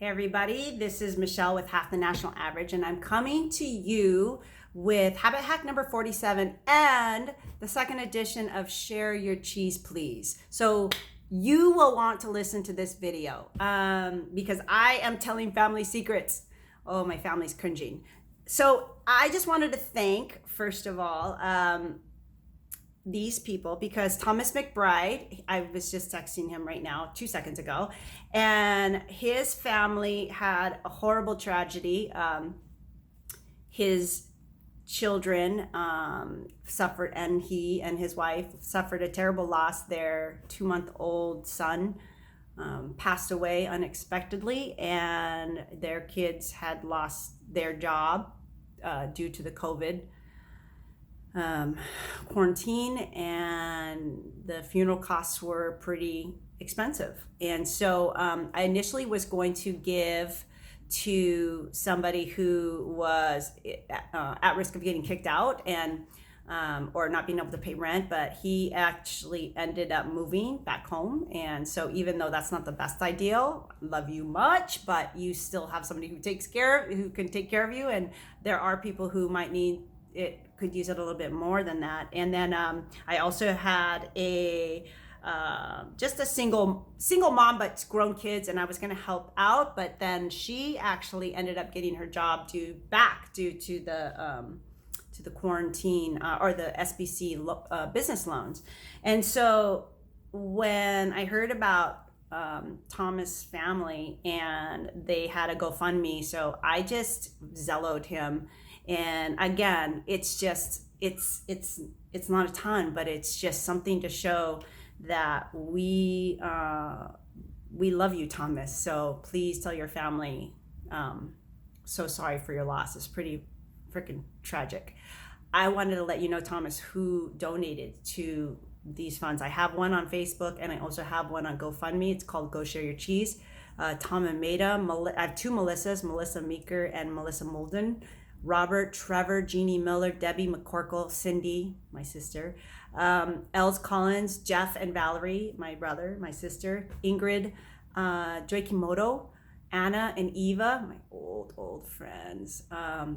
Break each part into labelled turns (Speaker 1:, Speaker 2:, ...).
Speaker 1: Hey everybody, this is Michelle with Half the National Average, and I'm coming to you with habit hack number 47 and the second edition of Share Your Cheese Please. So you will want to listen to this video because I am telling family secrets. Oh, my family's cringing. So I just wanted to thank, first of all, these people, because Thomas McBride, I was just texting him right now 2 seconds ago, and his family had a horrible tragedy. His children suffered, and he and his wife suffered a terrible loss. Their 2-month-old son passed away unexpectedly, and their kids had lost their job due to the COVID quarantine, and the funeral costs were pretty expensive. And so I initially was going to give to somebody who was at risk of getting kicked out and or not being able to pay rent, but he actually ended up moving back home. And so even though that's not the best ideal, love you much, but you still have somebody who can take care of you, and there are people who might need it, could use it a little bit more than that. And then I also had just a single mom, but grown kids, and I was going to help out, but then she actually ended up getting her job due to the quarantine or the SBC business loans. And so when I heard about Thomas' family, and they had a GoFundMe, so I just Zelloed him. And again, it's not a ton, but it's just something to show that we love you, Thomas. So please tell your family, so sorry for your loss. It's pretty freaking tragic. I wanted to let you know, Thomas, who donated to these funds. I have one on Facebook, and I also have one on GoFundMe. It's called Go Share Your Cheese. Tom and Maida. I have two Melissas, Melissa Meeker and Melissa Molden. Robert, Trevor, Jeannie Miller, Debbie McCorkle, Cindy, my sister, Els Collins, Jeff and Valerie, my brother, my sister, Ingrid, Joy Kimoto, Anna and Eva, my old friends,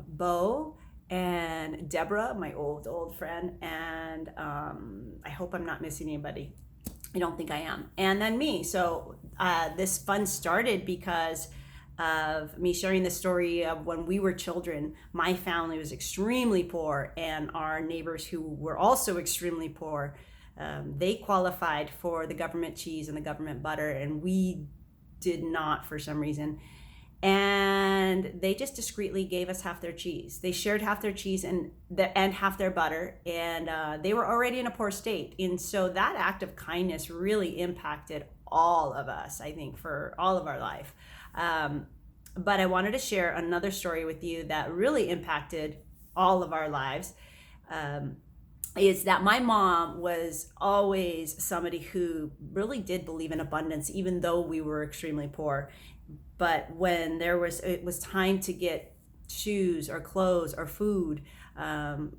Speaker 1: Bo and Deborah, my old friend, and I hope I'm not missing anybody. I don't think I am. And then me. So this fund started because of me sharing the story of when we were children. My family was extremely poor, and our neighbors who were also extremely poor, they qualified for the government cheese and the government butter, and we did not for some reason. And they just discreetly gave us half their cheese. They shared half their cheese and half their butter, and they were already in a poor state. And so that act of kindness really impacted all of us, I think, for all of our life. But I wanted to share another story with you that really impacted all of our lives. Is that my mom was always somebody who really did believe in abundance, even though we were extremely poor. But when it was time to get shoes or clothes or food, 5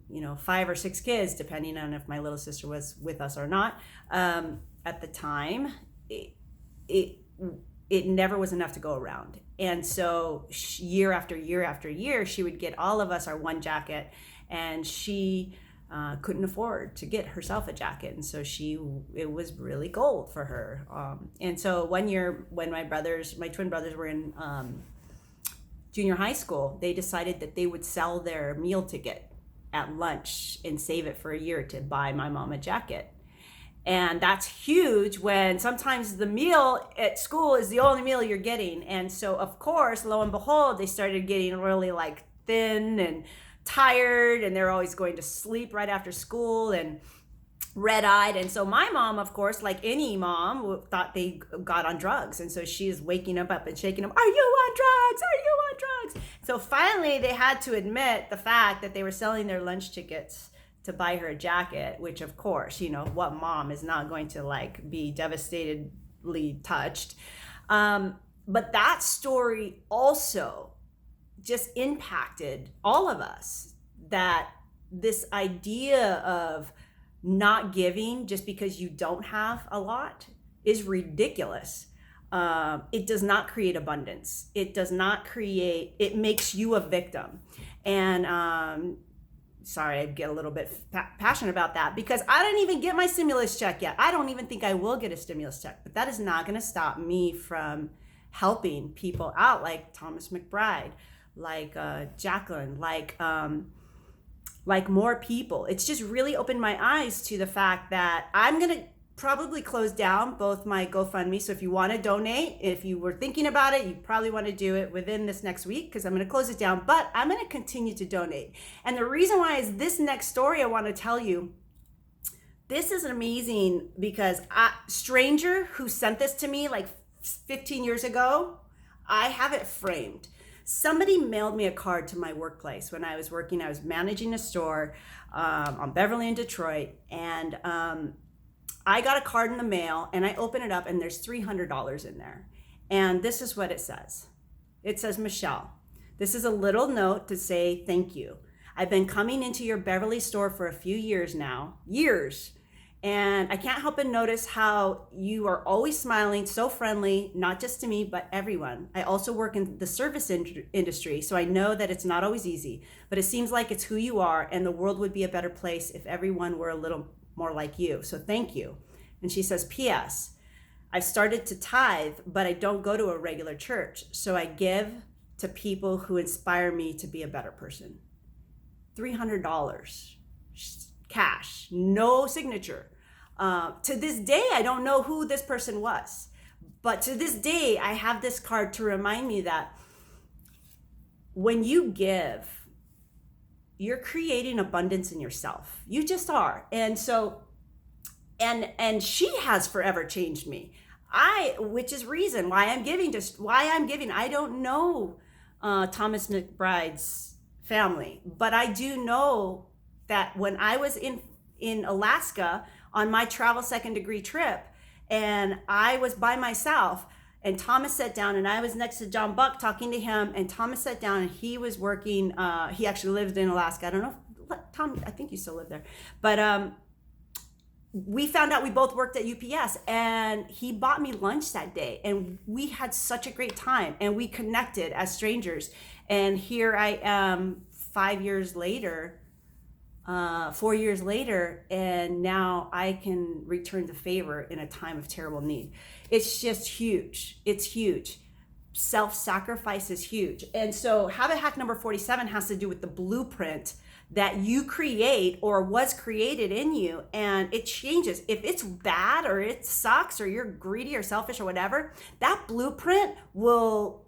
Speaker 1: or 6 kids, depending on if my little sister was with us or not, at the time, it never was enough to go around. And so year after year after year, she would get all of us our one jacket, and she couldn't afford to get herself a jacket. And so it was really gold for her. And so one year when my twin brothers were in junior high school, they decided that they would sell their meal ticket at lunch and save it for a year to buy my mom a jacket. And that's huge when sometimes the meal at school is the only meal you're getting. And so, of course, lo and behold, they started getting really thin and tired, and they're always going to sleep right after school and red-eyed. And so my mom, of course, like any mom, thought they got on drugs. And so she is waking up and shaking them. Are you on drugs? Are you on drugs? So finally, they had to admit the fact that they were selling their lunch tickets to buy her a jacket, which of course, what mom is not going to be devastatedly touched. But that story also just impacted all of us, that this idea of not giving just because you don't have a lot is ridiculous. it does not create abundance. It does not create, it makes you a victim. And sorry, I get a little bit passionate about that because I didn't even get my stimulus check yet. I don't even think I will get a stimulus check, but that is not going to stop me from helping people out like Thomas McBride, like Jacqueline, like more people. It's just really opened my eyes to the fact that I'm going to probably close down both my GoFundMe. So if you want to donate, if you were thinking about it, you probably want to do it within this next week because I'm going to close it down, but I'm going to continue to donate. And the reason why is this next story I want to tell you. This is amazing because a stranger who sent this to me like 15 years ago, I have it framed. Somebody mailed me a card to my workplace when I was working. I was managing a store on Beverly in Detroit, and I got a card in the mail and I open it up and there's $300 in there. And this is what it says. It says, Michelle, this is a little note to say thank you. I've been coming into your Beverly store for a few years now, and I can't help but notice how you are always smiling, so friendly, not just to me, but everyone. I also work in the service industry, so I know that it's not always easy, but it seems like it's who you are, and the world would be a better place if everyone were a little more like you. So thank you. And she says, P.S. I've started to tithe, but I don't go to a regular church. So I give to people who inspire me to be a better person. $300 cash, no signature. To this day, I don't know who this person was. But to this day, I have this card to remind me that when you give, you're creating abundance in yourself. You just are. And so, and she has forever changed me. Which is reason why I'm giving. I don't know Thomas McBride's family, but I do know that when I was in Alaska on my travel second degree trip, and I was by myself, and Thomas sat down, and I was next to John Buck talking to him, and Thomas sat down, and he was working, he actually lived in Alaska. I don't know, Tom, I think you still live there. But we found out we both worked at UPS, and he bought me lunch that day, and we had such a great time, and we connected as strangers. And here I am 4 years later, and now I can return the favor in a time of terrible need. It's just huge. It's huge. Self-sacrifice is huge. And so habit hack number 47 has to do with the blueprint that you create or was created in you, and it changes. If it's bad or it sucks or you're greedy or selfish or whatever, that blueprint will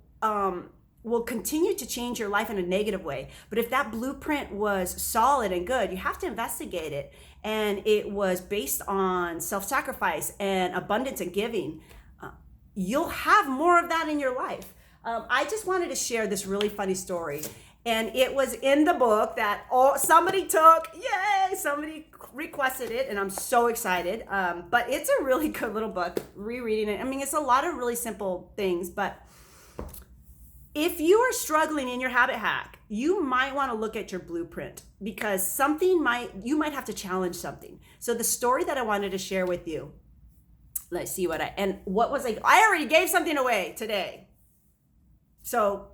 Speaker 1: continue to change your life in a negative way. But if that blueprint was solid and good, you have to investigate it, and it was based on self-sacrifice and abundance and giving, you'll have more of that in your life. I just wanted to share this really funny story, and it was in the book that somebody took. Yay! Somebody requested it, and I'm so excited. But it's a really good little book. Rereading it, I mean, it's a lot of really simple things, but if you are struggling in your habit hack, you might want to look at your blueprint, because you might have to challenge something. So the story that I wanted to share with you, let's see I already gave something away today. So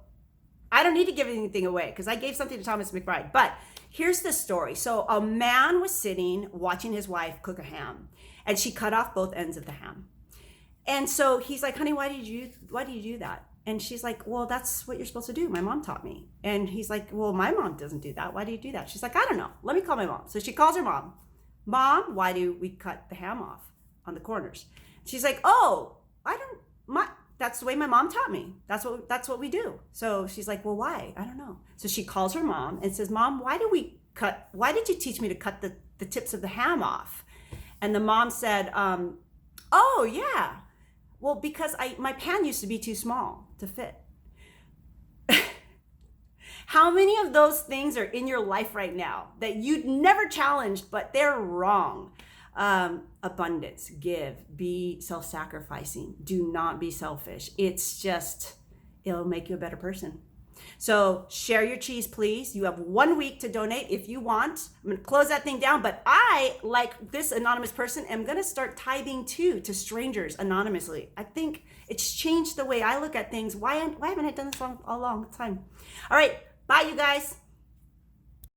Speaker 1: I don't need to give anything away because I gave something to Thomas McBride. But here's the story. So a man was sitting watching his wife cook a ham, and she cut off both ends of the ham. And so he's like, honey, why did you do that? And she's like, well, that's what you're supposed to do. My mom taught me. And he's like, well, my mom doesn't do that. Why do you do that? She's like, I don't know. Let me call my mom. So she calls her mom. Mom, why do we cut the ham off on the corners? She's like, oh, that's the way my mom taught me. That's what we do. So she's like, well, why? I don't know. So she calls her mom and says, Mom, why did you teach me to cut the tips of the ham off? And the mom said, oh yeah. Well, because my pan used to be too small to fit. How many of those things are in your life right now that you'd never challenged, but they're wrong? Abundance, give, be self-sacrificing. Do not be selfish. It'll make you a better person. So share your cheese, please. You have 1 week to donate if you want. I'm going to close that thing down, but I, like this anonymous person, am going to start tithing too to strangers anonymously. I think it's changed the way I look at things. Why haven't I done this a long time? All right. Bye, you guys.